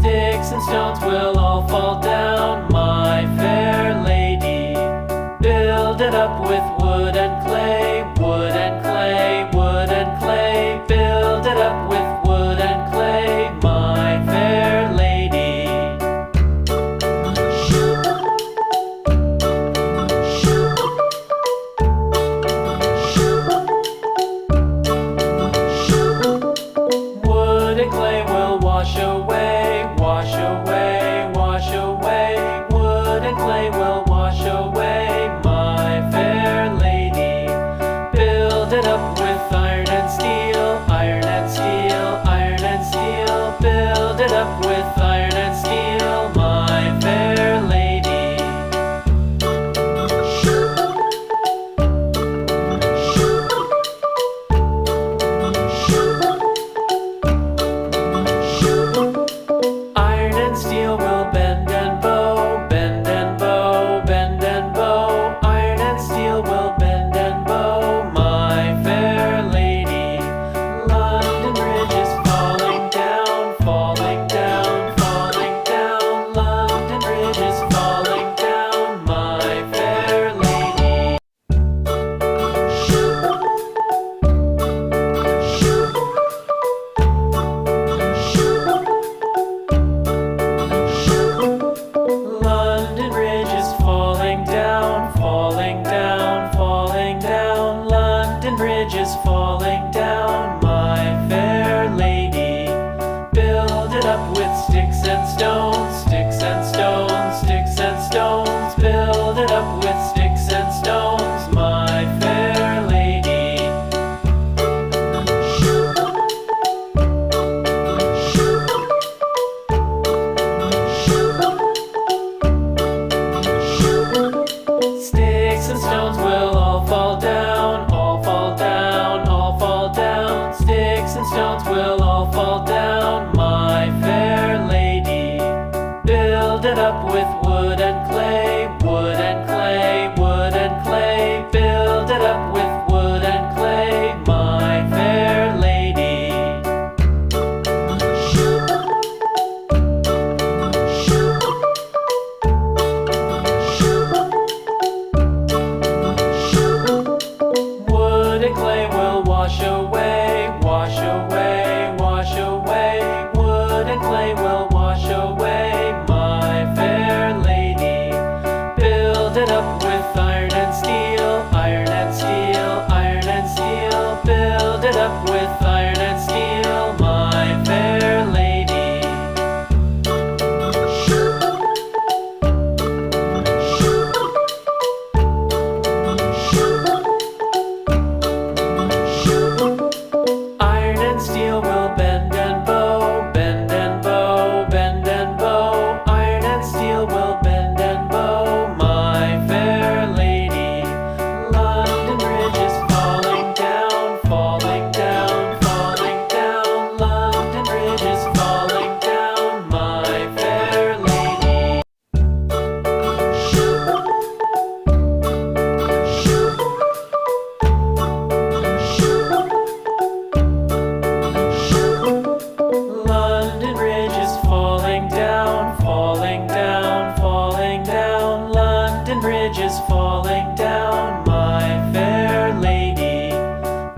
Sticks and stones will all fall down, my fair lady. Build it up with wood and clay, wood and clay, wood and clay. Build it up with wood and clay, my fair lady. Wood and clay will wash away, wash away, wash away. Wood and clay will wash away, my fair lady. Build it up with iron and steel, iron and steel, iron and steel. Build it up with iron and steel, my fair lady. Iron and steel will bend and bow, bend and bow, bend and bow. Iron and steel will bend and bow, my fair lady. London Bridge is falling down, falling down, falling down. London Bridge is falling down, my fair lady. London Bridge is falling down, falling down, falling down. London Bridge is falling down, my fair lady. Build it up with sticks and stones, sticks and stones, sticks and stones. Build it up with sticks and stones, my fair lady. Sticks and stones will all fall down, all fall down, all fall down. Sticks and stones will all fall down, my fair lady. Build it up with wood and clay, wood and clay, wood and clay. Build it up with wood and clay, my fair lady. Wood and clay will wash away, wash away, wash away. Wood and clay will wash away, my fair lady. Build it up with iron and steel, iron and steel, iron and steel. Build it up with iron and steel, my fair lady. Iron and steel will bend and bow, bend and bow, bend and bow. Iron and steel will bend and bow, my fair lady. London Bridge is falling down, falling down, falling down. London Bridge is falling down, my fair lady. London Bridge is falling down, falling down, falling down. London Bridge is falling down, my fair lady.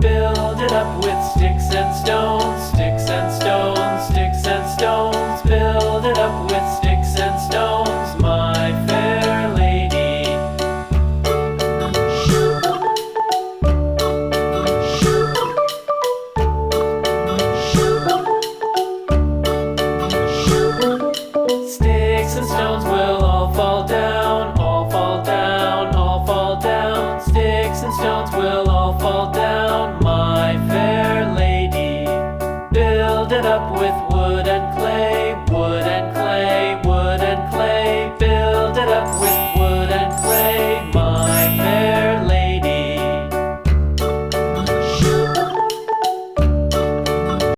Build it up with sticks and stones, sticks and stones, sticks and stones. Build it up with sticks and stones, my fair lady. Sticks and stones will all fall down, all fall down, all fall down. Sticks and stones will